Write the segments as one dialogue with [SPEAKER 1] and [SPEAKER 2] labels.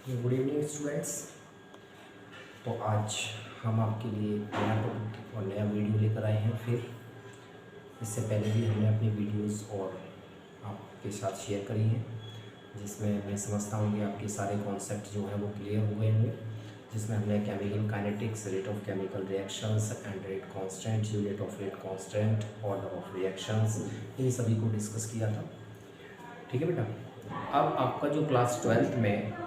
[SPEAKER 1] Good evening students. तो आज हम आपके लिए नया टॉपिक और नया वीडियो लेकर आए हैं। फिर इससे पहले भी हमने अपनी वीडियोस और आपके साथ शेयर करी हैं, जिसमें मैं समझता हूँ कि आपके सारे कॉन्सेप्ट जो हैं वो क्लियर हो गए होंगे। जिसमें हमने chemical kinetics, rate of chemical reactions and rate constant, unit of rate constant, order of reactions, इन सभी को डिस्कस किया था। ठीक है बेटा। अब आपका जो क्लास 12th में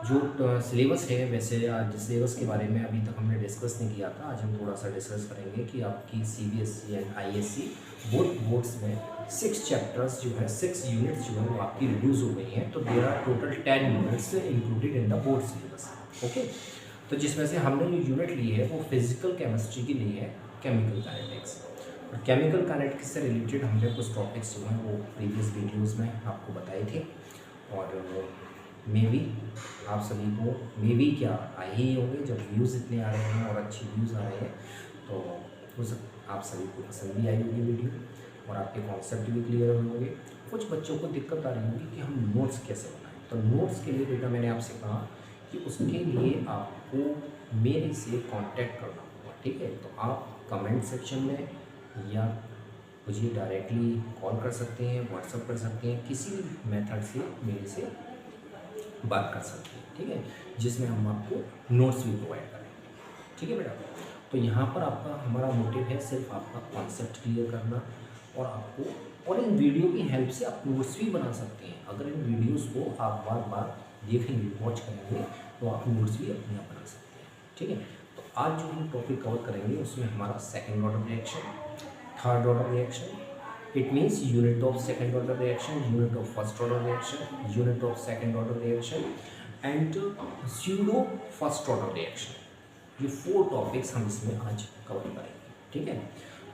[SPEAKER 1] जो सिलेबस है, वैसे आज सिलेबस के बारे में अभी तक हमने डिस्कस नहीं किया था। आज हम थोड़ा सा डिस्कस करेंगे कि आपकी CBSE and ISC both boards में 6 चैप्टर्स जो है, 6 यूनिट्स जो है वो आपकी रिड्यूस हो गई हैं। तो there are total 10 units included in the board syllabus. Okay, तो जिसमें से हमने जो यूनिट ली है वो फिजिकल केमिस्ट्री की ली है, केमिकल काइनेटिक्स। और केमिकल काइनेटिक्स से रिलेटेड हमने कुछ टॉपिक्स जो हैं वो प्रीवियस वीडियोज़ में आपको बताए थे। और मे बी आप सभी को मे बी क्या आए ही होंगे, जब व्यूज़ इतने आ रहे हैं और अच्छे व्यूज़ आ रहे हैं तो उस आप सभी को पसंद भी आई होगी वीडियो और आपके कॉन्सेप्ट भी क्लियर होंगे। कुछ बच्चों को दिक्कत आ रही होगी कि हम नोट्स कैसे बनाएं। तो नोट्स के लिए बेटा मैंने आपसे कहा कि उसके लिए आपको मेरे से कांटेक्ट करना होगा। ठीक है, तो आप कमेंट सेक्शन में या मुझे डायरेक्टली कॉल कर सकते हैं, व्हाट्सअप कर सकते हैं, किसी भी मेथड से मेरे से बात कर सकते हैं। ठीक है, जिसमें हम आपको नोट्स भी प्रोवाइड करेंगे। ठीक है बेटा। तो यहाँ पर आपका हमारा मोटिव है सिर्फ आपका कॉन्सेप्ट क्लियर करना और आपको, और इन वीडियो की हेल्प से आप नोट्स भी बना सकते हैं। अगर इन वीडियोस को आप बार बार देखेंगे, वॉच करेंगे, तो आप नोट्स भी अपने आप बना सकते हैं। ठीक है, तो आज जो हम टॉपिक कवर करेंगे उसमें हमारा second order reaction, third order reaction, it means unit of second order reaction, unit of first order reaction, unit of second order reaction and pseudo first order reaction। ये 4 टॉपिक्स हम इसमें आज cover करेंगे। ठीक है,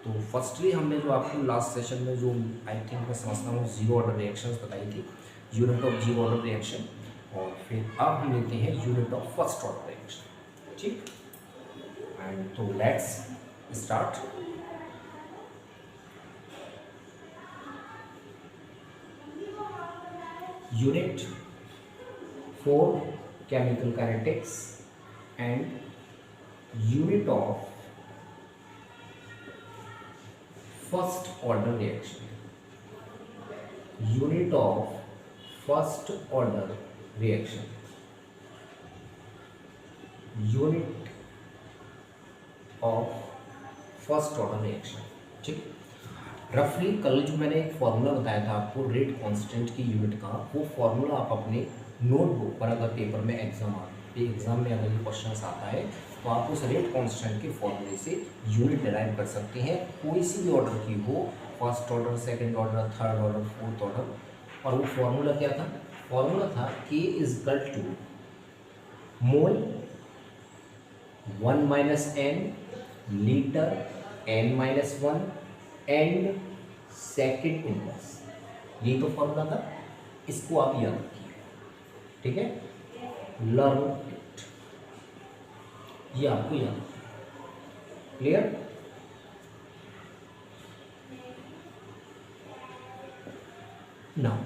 [SPEAKER 1] तो फर्स्टली हमने जो आपको लास्ट सेशन में जो आई थिंक मैं समझता हूँ जीरो ऑर्डर रिएक्शंस बताई थी, unit of zero order reaction, और फिर अब हम लेते हैं unit of first order reaction. ठीक, एंड तो let's start. Unit 4 chemical kinetics and unit of first order reaction, unit of first order reaction, unit of first order reaction। ठीक, रफली कल जो मैंने एक फार्मूला बताया था आपको रेट कांस्टेंट की यूनिट का, वो फार्मूला आप अपने नोटबुक पर, अगर पेपर में एग्ज़ाम में अगर ये क्वेश्चन आता है तो आप उस रेट कांस्टेंट के फार्मूले से यूनिट डिराइव कर सकते हैं, कोई सी भी ऑर्डर की हो, first order, second order, third order, fourth order. और वो फार्मूला क्या था? फार्मूला था K equal to mole 1 minus n litre n minus 1 and second inverse. यही तो फॉर्मूला था, इसको आप याद रखिए। ठीक है, लर्न इट, ये आपको याद रखिए। Clear? Now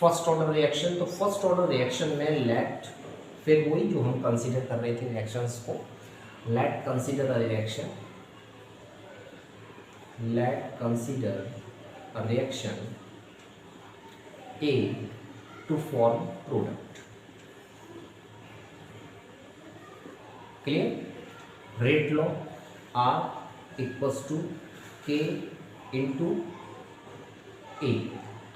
[SPEAKER 1] first order reaction. तो फर्स्ट ऑर्डर रिएक्शन में लेट, फिर वही जो हम कंसीडर कर रहे थे रिएक्शंस को, late consider a reaction, let consider a reaction A to form product। clear? rate law R equals to K into A।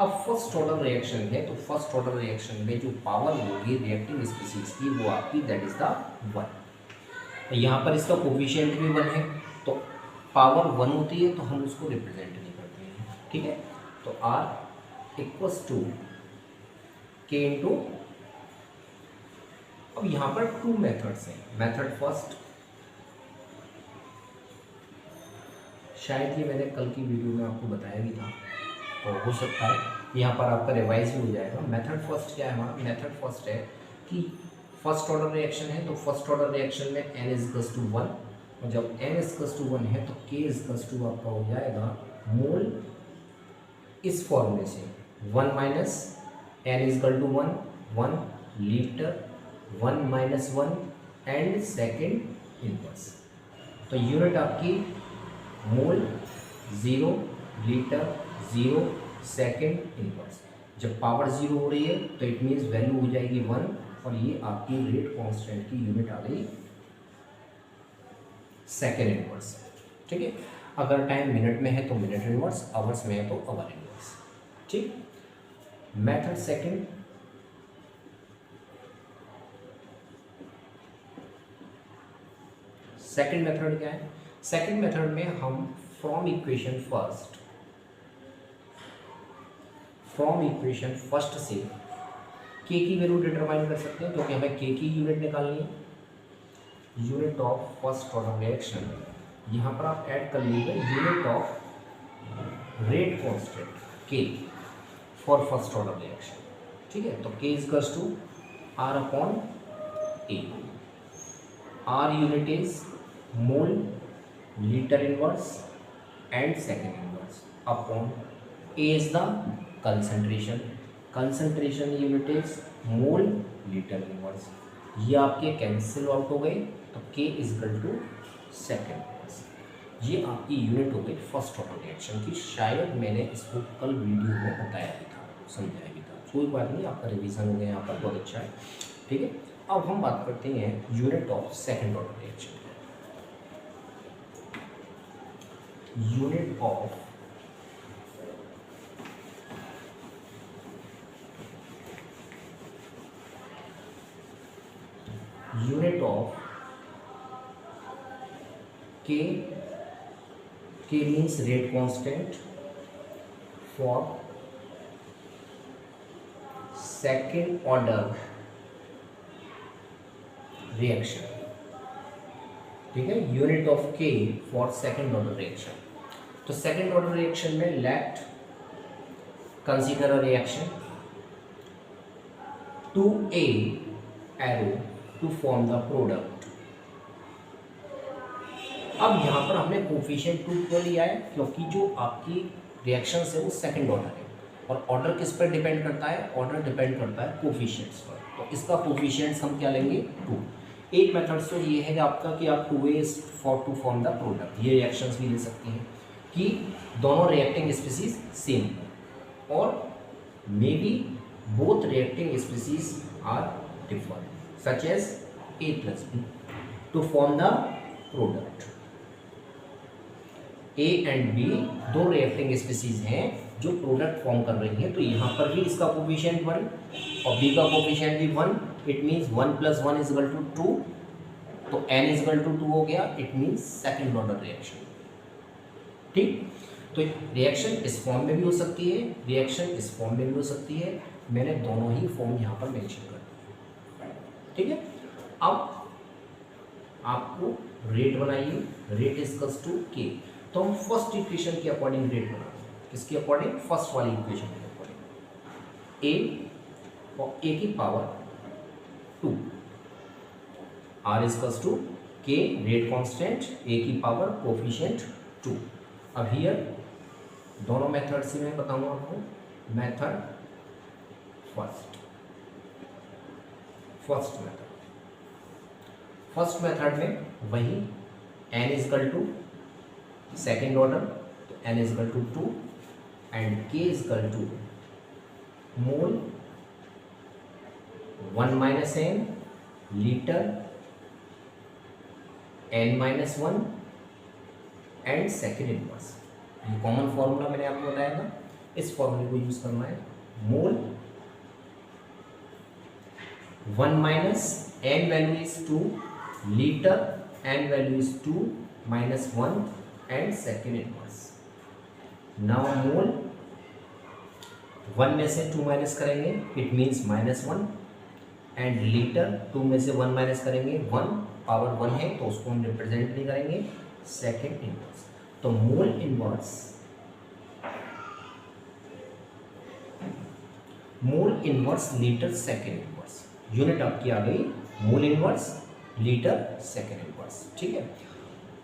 [SPEAKER 1] अब फर्स्ट ऑर्डर रिएक्शन है, तो फर्स्ट ऑर्डर रिएक्शन में जो पावर होगी रिएक्टिव स्पीसीज की वो आपकी दैट इज द 1। यहाँ पर इसका कोफिशिएंट भी 1 है, तो पावर 1 होती है तो हम उसको रिप्रेजेंट नहीं करते हैं। ठीक है, तो R equals to K into, अब यहाँ पर 2 मेथड्स हैं। मेथड फर्स्ट, शायद ये मैंने कल की वीडियो में आपको बताया भी था, तो हो सकता है यहाँ पर आपका रिवाइज भी हो जाएगा। मेथड फर्स्ट क्या है हमारा? मेथड फर्स्ट है कि फर्स्ट ऑर्डर रिएक्शन है, तो फर्स्ट ऑर्डर रिएक्शन में n इजकल्स टू 1, और जब n इजकल्स टू 1 है तो k इजकल्स टू आपका हो जाएगा मोल, इस फॉर्मूले से 1 minus n equal to 1 litre 1 minus 1 and second inverse. तो यूनिट आपकी मोल 0, लीटर 0, सेकेंड इनवर्स। जब पावर 0 हो रही है तो इट मीन्स वैल्यू हो जाएगी 1 और ये आपकी रेट कांस्टेंट की यूनिट आ गई सेकेंड इनवर्स। ठीक है, अगर टाइम मिनट में है तो मिनट इनवर्स, आवर्स में है तो आवर इनवर्स। ठीक, मेथड सेकंड, सेकंड मेथड क्या है? सेकंड मेथड में हम फ्रॉम इक्वेशन फर्स्ट से के की वैल्यू डिटरमाइन कर सकते हैं, क्योंकि हमें के की यूनिट निकालनी है, unit of first order reaction. यहाँ पर आप ऐड कर लीजिए यूनिट ऑफ रेट कांस्टेंट के फॉर फर्स्ट ऑर्डर रिएक्शन। ठीक है, तो K equals to R upon A. R unit is mole, litre inverse and second inverse upon A is the concentration. Concentration unit is mole, litre inverse. ये आपके cancel out हो गए, तो के is equal to second inverse. ये आपकी unit हो गई फर्स्ट ऑर्डर रिएक्शन की। शायद मैंने इसको कल वीडियो में बताया भी था, समझाया भी था। कोई बात नहीं, आपका रिवीजन हो गया यहाँ पर, बहुत अच्छा है। ठीक है, अब हम बात करते हैं unit of second order reaction. Unit of K means rate constant for second order reaction. ठीक है, unit of K for second order reaction. तो सेकेंड ऑर्डर रिएक्शन में let consider a reaction 2A arrow to form the product. अब यहाँ पर हमने coefficient 2 क्यों लिया है? क्योंकि जो आपकी रिएक्शन है वो सेकेंड ऑर्डर है, और ऑर्डर किस पर डिपेंड करता है? ऑर्डर डिपेंड करता है कोफिशिएंट्स पर। तो इसका कोफिशिएंट्स हम क्या लेंगे? 2। एक मेथड तो ये है आपका कि आप 2A to form the product. ये रिएक्शंस भी ले सकते हैं कि दोनों रिएक्टिंग स्पीसीज सेम हो, और may be both reacting species are different, such as A plus B to form the product. A and B दो रिएक्टिंग स्पीसीज हैं जो प्रोडक्ट फॉर्म कर रही हैं। तो यहाँ पर भी इसका कोफिशिएंट 1 और B का कोफिशिएंट भी 1। It means 1 + 1 = 2। तो n = 2 हो गया। It means second order reaction. ठीक, तो रिएक्शन इस फॉर्म में भी हो सकती है, रिएक्शन इस फॉर्म में भी हो सकती है। मैंने दोनों ही फॉर्म यहाँ पर मेंशन कर दिए। ठीक है, अब आपको रेट बनाइए, रेट इजकल्स टू के। तो हम फर्स्ट इक्वेशन के अकॉर्डिंग रेट बनाते हैं। किसके अकॉर्डिंग? फर्स्ट वाली इक्वेशन के अकॉर्डिंग। ए और ए की पावर 2, आर इजकल्स टू के रेट कांस्टेंट, ए की पावर कोफिशिएंट 2। अब हियर दोनों मेथड से मैं बताऊंगा आपको। मेथड फर्स्ट मेथड में वही n equal to second order, तो n equal to 2 and k equal to mole 1 - n litre n - 1 and second inverse. ये कॉमन फॉर्मूला मैंने आपको बताया था, इस फॉर्मूले को यूज करना है। Mole 1 - n value is 2, litre n value is 2 - 1 and second inverse. Now mole 1 में से 2 माइनस करेंगे, इट मीन्स -1 एंड लीटर 2 में से 1 माइनस करेंगे, 1 पावर 1 है तो उसको हम रिप्रेजेंट नहीं करेंगे, सेकेंड इनवर्स। तो mole inverse litre second inverse. Unit आपकी आ गई mole inverse litre second inverse. ठीक है,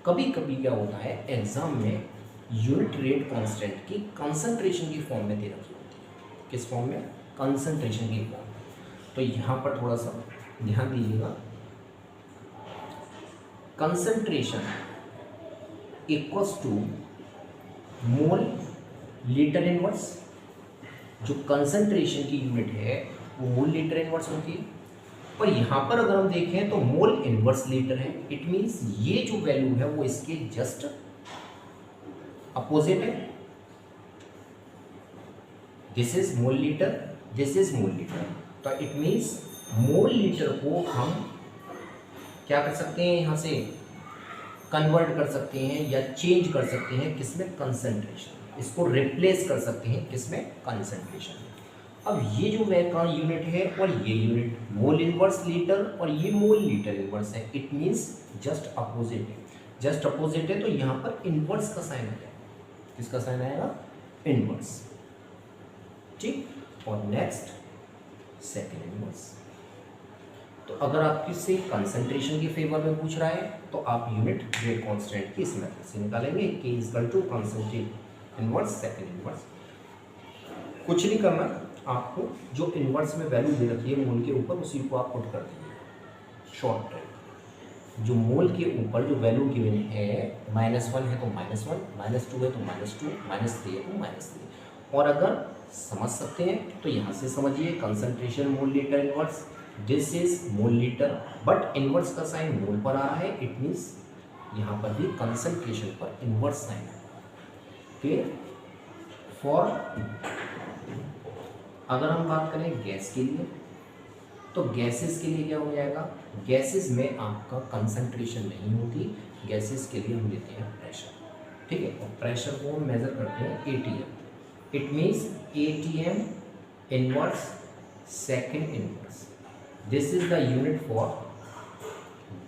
[SPEAKER 1] कभी कभी क्या होता है एग्जाम में यूनिट रेट कांस्टेंट की कंसंट्रेशन की फॉर्म में दे रखी होती है। किस फॉर्म में? कंसंट्रेशन की फॉर्म में। तो यहाँ पर थोड़ा सा ध्यान दीजिएगा, concentration equals to mole litre inverse. जो कंसंट्रेशन की यूनिट है वो मोल लीटर इनवर्स होती है, और यहाँ पर अगर हम देखें तो मोल इनवर्स लीटर है। इट मीन्स ये जो वैल्यू है वो इसके जस्ट अपोजिट है। This is mole litre, this is mole litre. तो इट मीन्स मोल लीटर को हम क्या कर सकते हैं, यहाँ से कन्वर्ट कर सकते हैं या चेंज कर सकते हैं किसमें, कंसंट्रेशन। इसको रिप्लेस कर सकते हैं किसमें, कंसंट्रेशन। अब ये जो वैक्यूम यूनिट है और ये यूनिट मोल इनवर्स लीटर और ये मोल लीटर इनवर्स है। इट मीन्स जस्ट अपोजिट है, जस्ट अपोजिट है, तो यहाँ पर इनवर्स का साइन आएगा। किसका साइन आएगा, इनवर्स। ठीक, और नेक्स्ट सेकेंड इनवर्स। तो अगर आप किसी कंसंट्रेशन के फेवर में पूछ रहा है तो आप यूनिट रेट कांस्टेंट की इस मेथड से निकालेंगे, K equal to concentrate inverse second inverse. कुछ नहीं करना आपको, जो इनवर्स में वैल्यू दे रखी है मोल के ऊपर उसी को आप पुट कर दीजिए। शॉर्ट ट्रिक, जो मोल के ऊपर जो वैल्यू गिवन है -1 है तो -1, -2 है तो -2, -3 है तो -3। और अगर समझ सकते हैं तो यहाँ से समझिए, concentration mole litre inverse, this is mole litre, but inverse का साइन मोल पर आ रहा है। इट मीन्स यहाँ पर भी कंसंट्रेशन पर इनवर्स साइन है। फिर फॉर अगर हम बात करें गैस के लिए, तो गैसेस के लिए क्या हो जाएगा, गैसेस में आपका कंसंट्रेशन नहीं होती, गैसेस के लिए हम लेते हैं प्रेशर। ठीक है, और प्रेशर को हम मेजर करते हैं ATM। It means ATM inverse second inverse. This is the unit for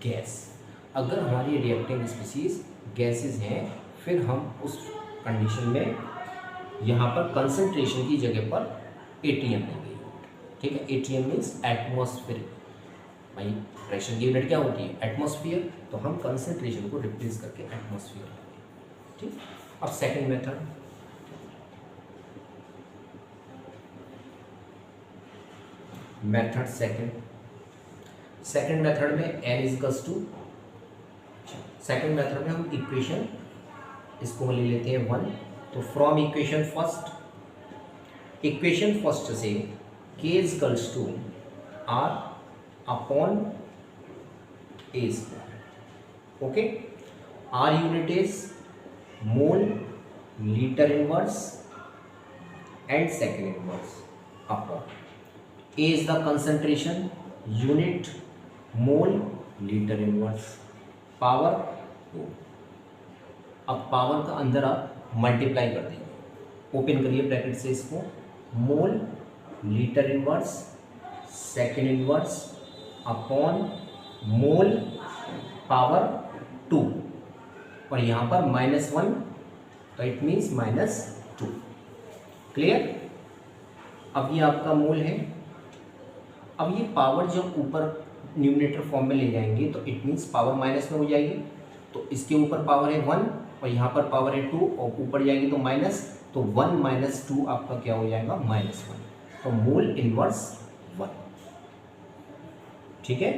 [SPEAKER 1] gas. अगर हमारी रिएक्टिंग स्पीसीज गैसेस हैं, फिर हम उस कंडीशन में यहाँ पर कंसंट्रेशन की जगह पर ATM लेंगे। ठीक है, ATM मीन्स एटमॉस्फेरिक। भाई प्रेशर की यूनिट क्या होती है, एटमॉस्फेयर, तो हम कंसंट्रेशन को रिप्लेस करके एटमॉस्फेयर लेंगे। ठीक, अब second method, method second method में n equals to, second method में हम इक्वेशन इसको ले लेते हैं 1। तो फ्रॉम इक्वेशन फर्स्ट से K equals to R upon A square. Okay, R unit is mole litre inverse and second inverse upon A is the concentration, unit mole litre inverse, power 2। अब power का अंदर आप multiply कर देंगे, open करिए bracket से इसको, मोल litre inverse second inverse upon मोल power 2, और यहाँ पर -1, तो इट मीन्स -2। क्लियर। अब ये आपका मोल है। अब ये पावर जब ऊपर न्यूमरेटर फॉर्म में ले जाएंगे तो इट मीन्स पावर माइनस में हो जाएगी। तो इसके ऊपर पावर है 1 और यहाँ पर पावर है 2 और ऊपर जाएगी तो माइनस, तो 1 - 2 आपका क्या हो जाएगा, -1। तो मोल इनवर्स 1। ठीक है।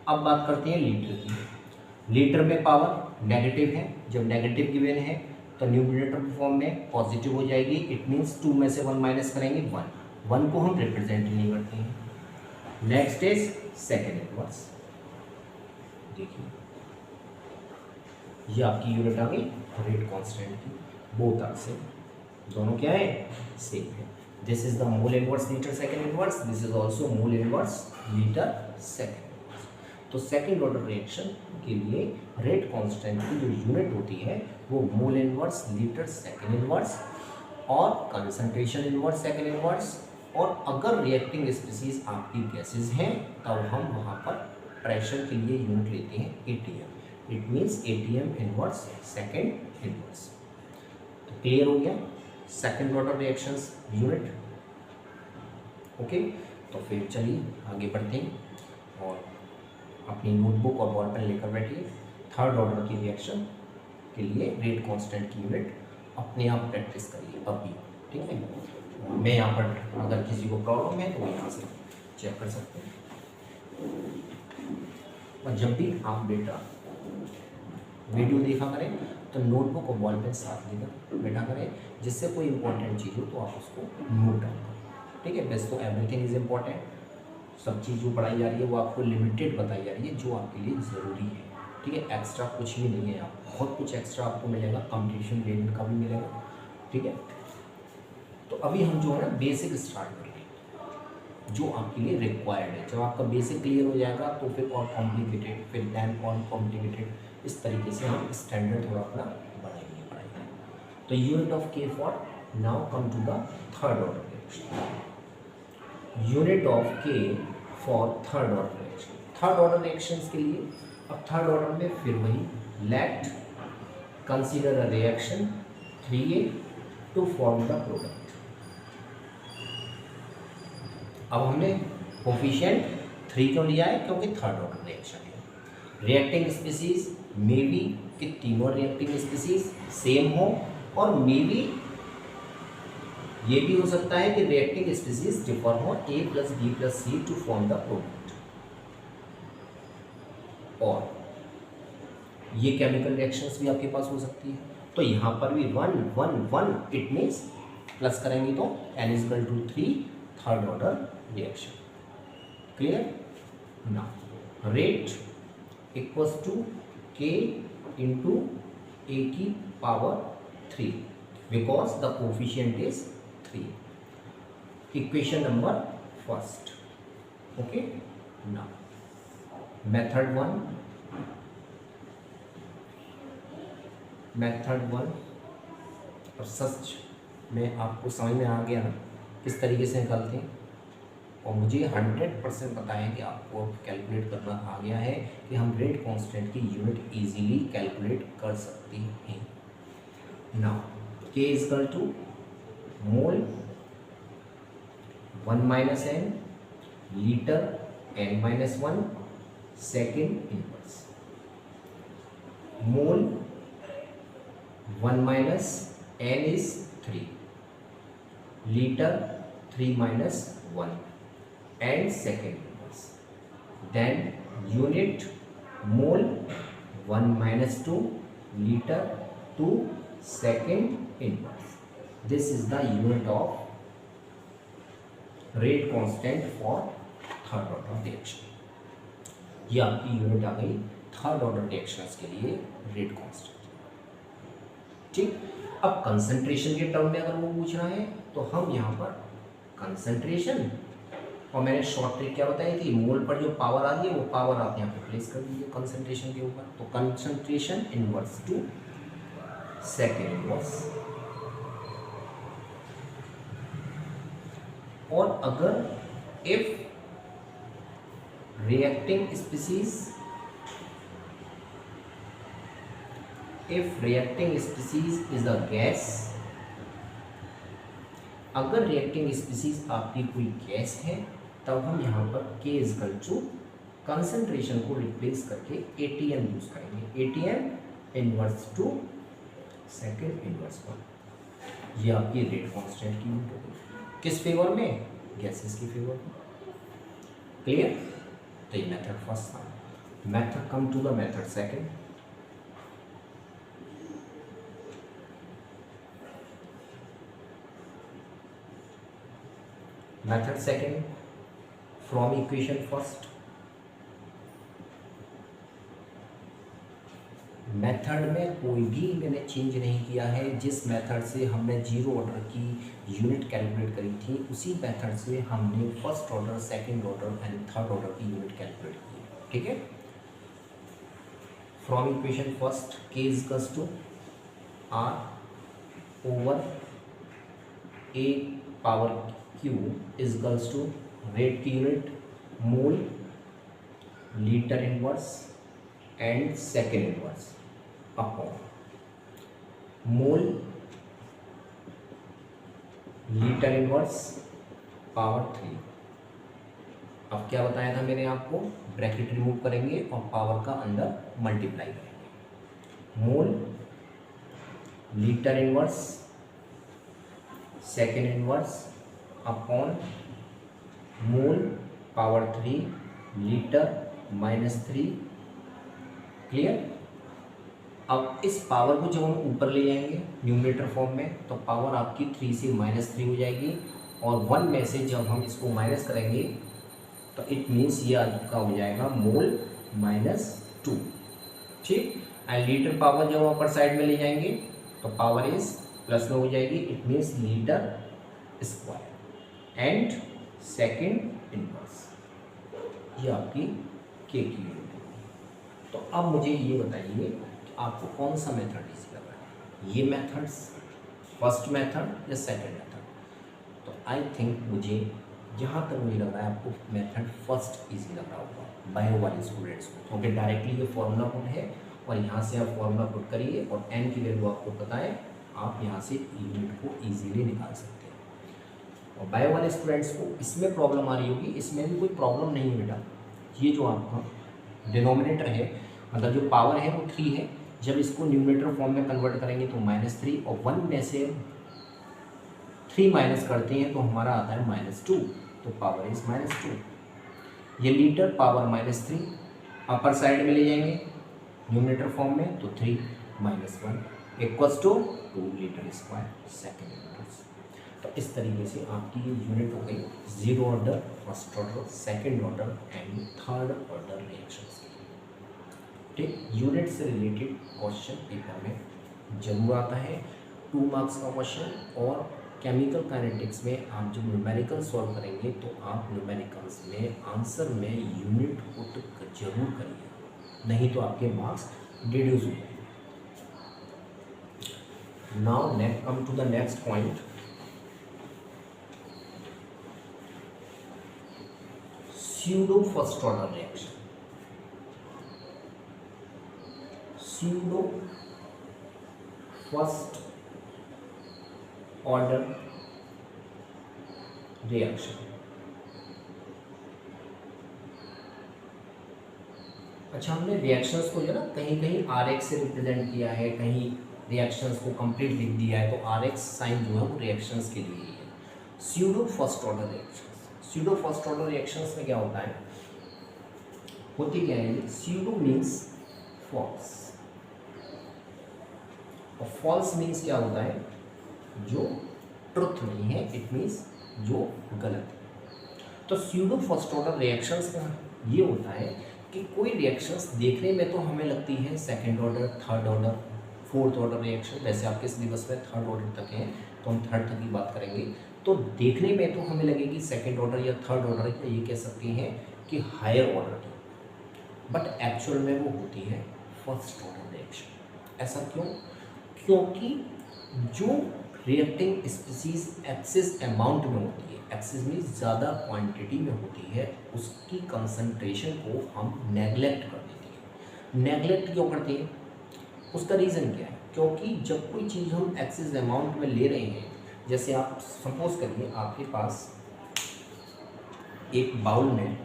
[SPEAKER 1] अब बात करते हैं लीटर की। लीटर में पावर नेगेटिव है, जब नेगेटिव गिवन है तो न्यूमरेटर फॉर्म में पॉजिटिव हो जाएगी। इट मीन्स 2 में से 1 माइनस करेंगे 1 को हम रिप्रेजेंट नहीं करते हैं। Next is second inverse. देखिए ये आपकी यूनिट आ गई रेट कांस्टेंट की, बोथ आर सेम, दोनों क्या है, सेम है। This is the mole inverse litre second inverse, this is also mole inverse litre second inverse. तो सेकेंड ऑर्डर रिएक्शन के लिए रेट कांस्टेंट की जो यूनिट होती है वो mole inverse litre second inverse और कंसंट्रेशन इनवर्स सेकेंड इनवर्स। और अगर रिएक्टिंग स्पीसीज आपकी गैसेज हैं तब हम वहाँ पर प्रेशर के लिए यूनिट लेते हैं ATM। It means ATM inverse second inverse. तो क्लियर हो गया second order reactions unit. Okay, तो फिर चलिए आगे बढ़ते हैं और अपनी नोटबुक और बॉल पेन लेकर बैठिए। थर्ड ऑर्डर की रिएक्शन के लिए रेट कांस्टेंट की यूनिट अपने आप प्रैक्टिस करिए अभी, ठीक है। मैं यहाँ पर अगर किसी को प्रॉब्लम है तो वो यहाँ से चेक कर सकते हैं। और जब भी आप बेटा वीडियो देखा करें तो नोटबुक और बॉल पेन साथ लेकर बैठा करें, जिससे कोई इंपॉर्टेंट चीज़ हो तो आप उसको नोट डाउन करें। ठीक है, वैसे तो एवरीथिंग इज़ इम्पॉर्टेंट, सब चीज़ जो पढ़ाई जा रही है वो आपको लिमिटेड बताई जा रही है जो आपके लिए ज़रूरी है। ठीक है, एक्स्ट्रा कुछ भी नहीं है, आप बहुत कुछ एक्स्ट्रा आपको मिलेगा, कंपटीशन लेवल का भी मिलेगा। ठीक है, तो अभी हम जो है ना बेसिक स्टार्ट कर रहे हैं जो आपके लिए रिक्वायर्ड है। जब आपका बेसिक क्लियर हो जाएगा तो फिर और कॉम्प्लिकेटेड, फिर दैन और कॉम्प्लिकेटेड, इस तरीके से हम स्टैंडर्ड थोड़ा अपना बढ़ाएंगे पढ़ाएंगे। तो unit of K for now come to the third order reaction. Unit of K for third order reaction. Third order reactions के लिए अब थर्ड ऑर्डर में फिर वही let consider a reaction 3A to form the product. अब हमने coefficient 3 क्यों लिया है, क्योंकि थर्ड ऑर्डर रिएक्शन है। रिएक्टिंग स्पीसीज मे बी कि तीनों रिएक्टिंग स्पीसीज सेम हो, और मे बी ये भी हो सकता है कि रिएक्टिंग स्पीसीज डिफर हो A + B + C to form the product. और ये केमिकल रिएक्शंस भी आपके पास हो सकती है। तो यहाँ पर भी 1 1 1 इट मीन्स प्लस करेंगे तो N = 3 third order reaction. Clear? Now rate equals to K into A⁻³ because the coefficient is 3. Equation number first. Okay, now method 1 और सच में आपको समझ में आ गया ना किस तरीके से निकालते हैं, और मुझे 100% पता है कि आपको कैलकुलेट करना आ गया है कि हम रेट कांस्टेंट की यूनिट इजीली कैलकुलेट कर सकते हैं। Now K = mole 1 - n litre n-1 second inverse. Mole 1 - n is 3 litre 3 - 1 and second inverse. Then unit mole 1 - 2 liter 2 second inverse. This is the unit of rate constant for third order reaction. ये आपकी unit आ गई third order reactions के लिए rate constant. ठीक, अब concentration के term में अगर वो पूछना है तो हम यहाँ पर कंसंट्रेशन, और मैंने शॉर्ट ट्रिक क्या बताई थी, मोल पर जो पावर आ रही है वो पावर आप यहाँ पे प्लेस कर दीजिए कंसंट्रेशन के ऊपर। तो concentration inverse two second inverse. और अगर if reacting species is a gas, अगर रिएक्टिंग स्पीसीज आपकी कोई गैस है तब हम यहाँ पर K = कंसंट्रेशन को रिप्लेस करके ATM यूज करेंगे। ATM inverse two second inverse पर। ये आपकी रेट कांस्टेंट की यूनिट होगी। किस फेवर में? गैसेस के फेवर में। क्लियर? तो ये मेथड फर्स्ट था। Method come to the method second. Method second from equation first. Method में कोई भी मैंने चेंज नहीं किया है। जिस मेथड से हमने जीरो ऑर्डर की यूनिट कैलकुलेट करी थी उसी मेथड से हमने first order, second order and third order की यूनिट कैलकुलेट की। ठीक है, from equation first K = R/A⁻³ rate की unit mole litre inverse and second inverse upon mole litre inverse power 3। अब क्या बताया था मैंने आपको, ब्रैकेट रिमूव करेंगे और पावर का अंदर मल्टीप्लाई करेंगे। मोल litre inverse second inverse upon मोल पावर 3 लीटर -3। क्लियर। अब इस पावर को जब हम ऊपर ले जाएंगे न्यूमरेटर फॉर्म में तो पावर आपकी 3 से -3 हो जाएगी, और 1 में से जब हम इसको माइनस करेंगे तो इट मीन्स ये आपका हो जाएगा मोल -2। ठीक। एंड लीटर पावर जब अपर साइड में ले जाएंगे तो पावर इज प्लस में हो जाएगी, it means litre square. And second inverse, ये आपकी के की यूनिट होगी। तो अब मुझे ये बताइए कि आपको कौन सा मेथड इजी लग रहा है, ये मेथड्स, फर्स्ट मेथड या सेकंड मेथड? तो आई थिंक मुझे जहाँ तक मुझे लग रहा है आपको मेथड फर्स्ट इजी लग रहा होगा बायो वाले स्टूडेंट्स को, क्योंकि डायरेक्टली ये फॉर्मूला पुट है और यहाँ से आप फॉर्मूला पुट करिए और एन की वैल्यू आपको पता है, आप यहाँ से यूनिट को इजीली निकाल सकते हैं। और बायो वाले स्टूडेंट्स को इसमें प्रॉब्लम आ रही होगी, इसमें भी कोई प्रॉब्लम नहीं है बेटा। ये जो आपका डिनोमिनेटर है, मतलब जो पावर है वो 3 है, जब इसको न्यूमरेटर फॉर्म में कन्वर्ट करेंगे तो -3, और 1 में से 3 माइनस करते हैं तो हमारा आता है -2, तो पावर इज -2। ये लीटर पावर -3 अपर साइड में ले जाएंगे न्यूमरेटर फॉर्म में तो 3 - 1 equals to 2 litre square second inverse. तो इस तरीके से आपकी ये यूनिट हो गई 0 order, first order, second order and third order reactions की। ठीक। यूनिट से रिलेटेड क्वेश्चन पेपर में जरूर आता है, 2 मार्क्स का क्वेश्चन। और केमिकल काइनेटिक्स में आप जब न्यूमेरिकल सॉल्व करेंगे तो आप न्यूमेरिकल्स में आंसर में यूनिट पुट जरूर करिए, नहीं तो आपके मार्क्स डिड्यूस हो जाएंगे। Now next come to the next point, pseudo first order reaction. Pseudo first order reaction. अच्छा, हमने रिएक्शंस को जो ना कहीं कहीं RX से रिप्रेजेंट किया है, कहीं रिएक्शंस को कंप्लीट लिख दिया है, तो RX साइन जो है वो रिएक्शंस के लिए ही है। Pseudo first order reactions, pseudo first order reactions में क्या होता है, होती क्या है, स्यूडो मीन्स फॉल्स, और फॉल्स मीन्स क्या होता है, जो ट्रुथ नहीं है, इट मीन्स जो गलत है। तो स्यूडो फर्स्ट ऑर्डर रिएक्शंस का ये होता है कि कोई रिएक्शंस देखने में तो हमें लगती है second order, third order, fourth order reaction, वैसे आपके सिलेबस में थर्ड ऑर्डर तक है तो हम थर्ड तक की बात करेंगे। तो देखने में तो हमें लगेगी सेकंड ऑर्डर या थर्ड ऑर्डर, या ये कह सकते हैं कि हायर ऑर्डर की, बट एक्चुअल में वो होती है फर्स्ट ऑर्डर रिएक्शन। ऐसा क्यों? क्योंकि जो रिएक्टिंग स्पीसीज एक्सेस अमाउंट में होती है, एक्सेस में ज़्यादा क्वांटिटी में होती है, उसकी कंसंट्रेशन को हम नेगलेक्ट कर देते हैं। नेगलेक्ट क्यों करते हैं? उसका रीज़न क्या है? क्योंकि जब कोई चीज़ हम एक्सेस अमाउंट में ले रहे हैं, जैसे आप सपोज करिए आपके पास एक बाउल में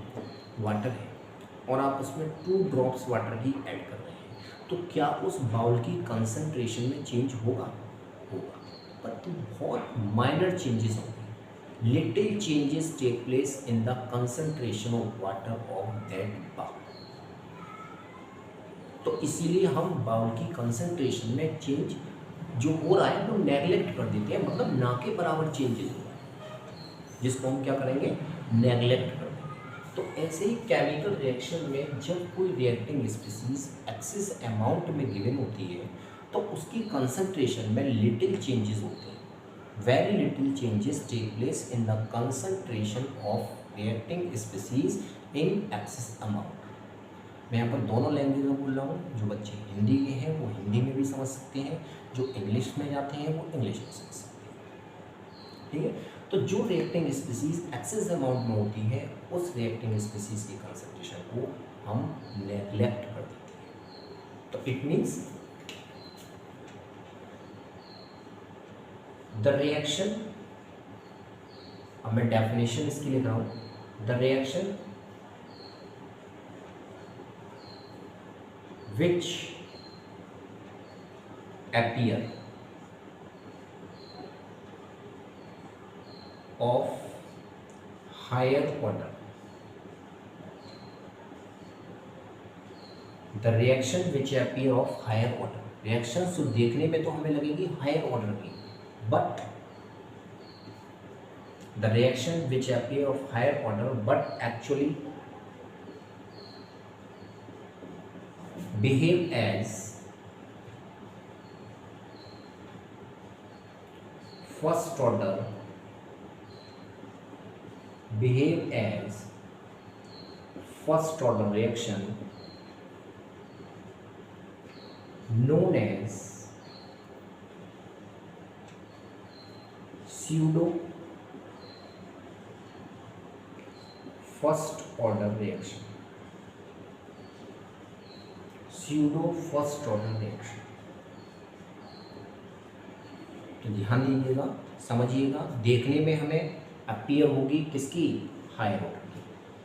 [SPEAKER 1] वाटर है और आप उसमें 2 ड्रॉप्स वाटर ही ऐड कर रहे हैं, तो क्या उस बाउल की कंसंट्रेशन में चेंज होगा? होगा, पर तो बहुत माइनर चेंजेस होंगे। Little changes take place in the concentration of water of that bowl. तो इसीलिए हम बाउल की कंसंट्रेशन में चेंज जो हो रहा है वो नेगलेक्ट कर देते हैं, मतलब ना के बराबर चेंजेस हो रहा है, जिसको हम क्या करेंगे, नेगलेक्ट कर देंगे। तो ऐसे ही केमिकल रिएक्शन में जब कोई रिएक्टिंग स्पीसीज एक्सेस अमाउंट में गिवन होती है तो उसकी कंसंट्रेशन में लिटिल चेंजेस होते हैं। Very little changes take place in the concentration of reacting species in excess amount. मैं यहाँ पर दोनों लैंग्वेज में बोल रहा हूँ, जो बच्चे हिंदी के हैं वो हिंदी में भी समझ सकते हैं, जो इंग्लिश में जाते हैं वो इंग्लिश में समझ सकते हैं। ठीक है, तो जो रिएक्टिंग स्पीसीज एक्सेस अमाउंट में होती है उस रिएक्टिंग स्पीसीज की कंसंट्रेशन को हम नेग्लेक्ट कर देते हैं। तो इट मीन्स द रिएक्शन, अब मैं डेफिनेशन इसकी लिख रहा हूँ, the reaction which appear of higher order the reaction which appear of higher order, reaction जो देखने में तो हमें लगेगी हायर ऑर्डर की, but the reaction which appear of higher order but actually behave as first order, behave as first order reaction known as pseudo first order reaction, pseudo first order reaction। तो ध्यान दीजिएगा, समझिएगा, देखने में हमें appear होगी किसकी, हायर ऑर्डर की,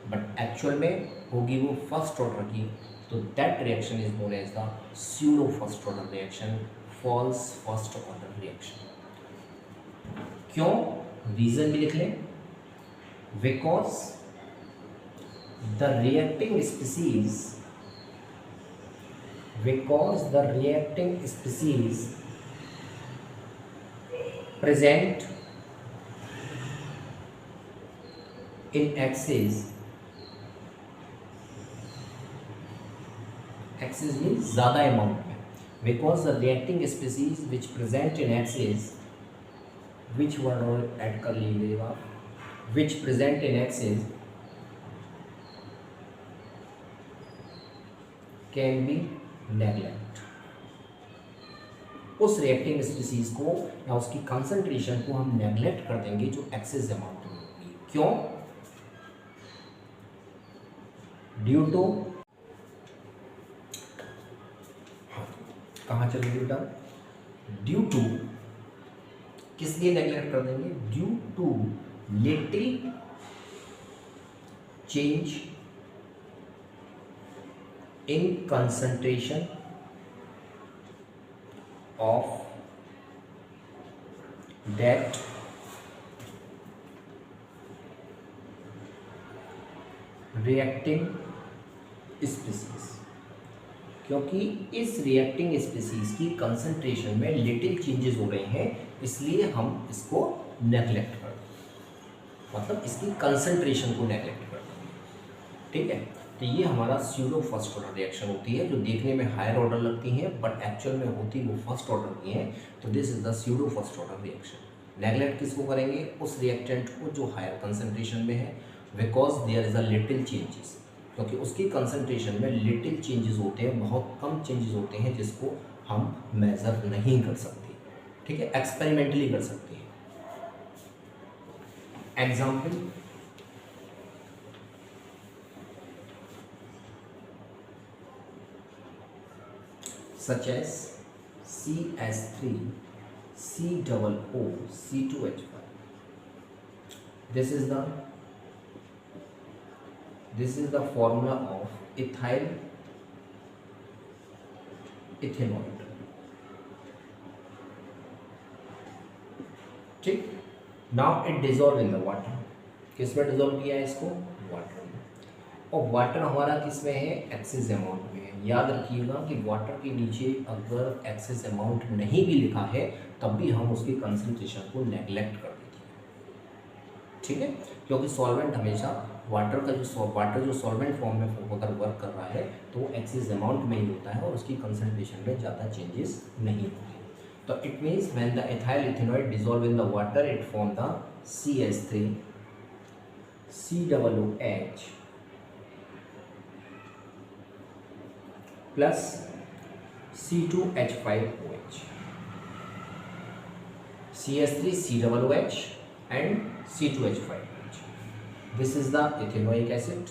[SPEAKER 1] बट एक्चुअल में होगी वो फर्स्ट ऑर्डर की। तो that reaction is known as the pseudo first order reaction, false first order reaction. क्यों, रीजन भी लिख लें, because the reacting species, because the reacting species present in axis, axis means ज़्यादा अमाउंट में, because the reacting species which present in axis, which word और add कर लीजिएगा, which present in axis can be neglect, उस reacting species को या उसकी कंसंट्रेशन को हम नेग्लेक्ट कर देंगे जो एक्सेस अमाउंट में होगी। क्यों, ड्यू टू, कहाँ चल रही बेटा, ड्यू टू, किस लिए नेग्लेक्ट कर देंगे, due to little change in concentration of that reacting species, क्योंकि इस रिएक्टिंग स्पीसीज की कंसंट्रेशन में लिटिल चेंजेस हो रहे हैं, इसलिए हम इसको नेग्लेक्ट कर दें, मतलब इसकी कंसंट्रेशन को नेग्लेक्ट कर दें। ठीक है, तो ये हमारा स्यूडो फर्स्ट ऑर्डर रिएक्शन होती है, जो देखने में हायर ऑर्डर लगती है बट एक्चुअल में होती वो फर्स्ट ऑर्डर की है। तो this is the pseudo first order reaction. Neglect किसको करेंगे, उस रिएक्टेंट को जो हायर कंसंट्रेशन में है, because there is a little changes, क्योंकि उसकी कंसंट्रेशन में लिटिल चेंजेस होते हैं, बहुत कम चेंजेस होते हैं जिसको हम मेजर नहीं कर सकते। ठीक है, एक्सपेरिमेंटली कर सकते हैं। Example, such as CS3 COO C2H5. This is the formula of ethyl ethanoid। ठीक, now it dissolve in the water. किस में डिजॉल्व किया है इसको, वाटर में, और वाटर हमारा किस में है, एक्सेस अमाउंट में है। याद रखिएगा कि वाटर के नीचे अगर एक्सेस अमाउंट नहीं भी लिखा है तब भी हम उसकी कंसंट्रेशन को नेग्लेक्ट कर देते हैं। ठीक है, क्योंकि सॉल्वेंट हमेशा वाटर का जो सॉल्वेंट फॉर्म में अगर वर्क कर रहा है तो वो एक्सेस अमाउंट में ही होता है और उसकी कंसंट्रेशन में ज़्यादा चेंजेस नहीं होते। तो it means when the ethyl ethanoid dissolve in the water it form the CS3 COOH plus C2H5OH, CS3 COOH and C2H5OH. This is the ethanoic acid,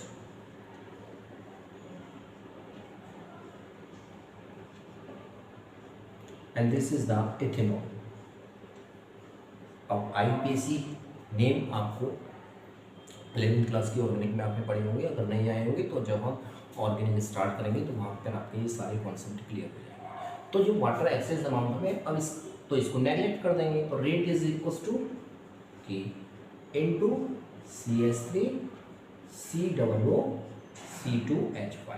[SPEAKER 1] and this is the ethanol। अब IPAC name आपको 11th class की organic में आपने पढ़े होंगे, अगर नहीं आए होंगे तो जब हम ऑर्गेनिक स्टार्ट करेंगे तो वहाँ पर आपके ये सारे कॉन्सेप्ट क्लियर हो जाएंगे। तो जो वाटर एक्सेस अमाउंट में, अब इसको नेग्लेक्ट कर देंगे, तो रेट इज इक्वल टू कि इनटू CS3 COO C2H5।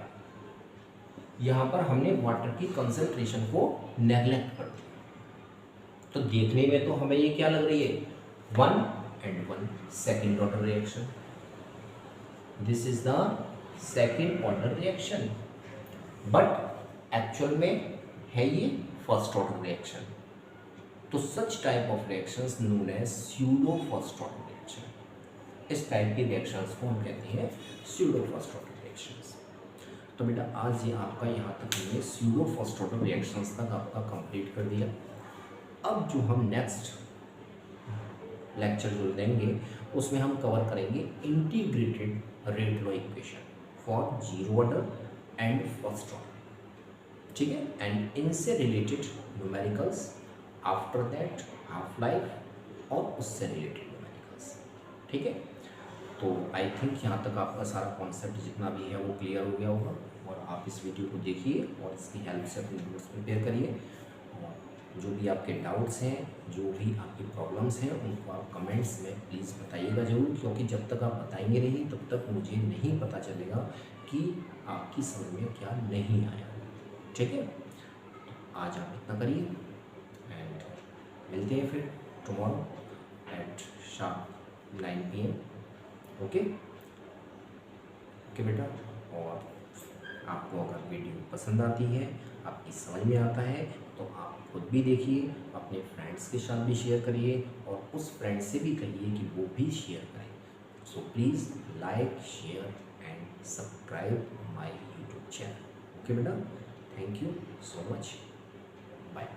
[SPEAKER 1] यहाँ पर हमने वाटर की कंसंट्रेशन को नेग्लेक्ट कर दिया। तो देखने में तो हमें ये क्या लग रही है, 1 second order reaction, this is the second order reaction, but actual में है ये फर्स्ट ऑर्डर रिएक्शन। तो such type of reactions known as pseudo first order reaction. इस टाइप के रिएक्शंस को हम कहते हैं स्यूडो फर्स्ट ऑर्डर रिएक्शंस। तो बेटा आज ये आपका यहाँ तक हमने स्यूडो फर्स्ट ऑर्डर रिएक्शंस तक आपका कंप्लीट कर दिया। अब जो हम नेक्स्ट लेक्चर जो देंगे उसमें हम कवर करेंगे integrated rate law equation for zero order and first order, ठीक है, एंड इनसे related numericals, after that half life और उससे रिलेटेड न्यूमेरिकल्स, ठीक है। तो आई थिंक यहाँ तक आपका सारा कॉन्सेप्ट जितना भी है वो क्लियर हो गया होगा, और आप इस वीडियो को देखिए और इसकी हेल्प से अपने नोट्स प्रिपेयर करिए, और जो भी आपके डाउट्स हैं, जो भी आपकी प्रॉब्लम्स हैं, उनको आप कमेंट्स में प्लीज़ बताइएगा ज़रूर, क्योंकि जब तक आप बताएंगे नहीं तब तक मुझे नहीं पता चलेगा कि आपकी समझ में क्या नहीं आया, ठीक है। तो आज आप इतना करिए एंड मिलते हैं फिर tomorrow at sharp 9 PM, okay okay बेटा। और आपको अगर वीडियो पसंद आती है, आपकी समझ में आता है, तो आप खुद भी देखिए, अपने फ्रेंड्स के साथ भी शेयर करिए, और उस फ्रेंड से भी कहिए कि वो भी शेयर करें। So please like, share and subscribe my YouTube channel, okay बेटा। Thank you so much, bye.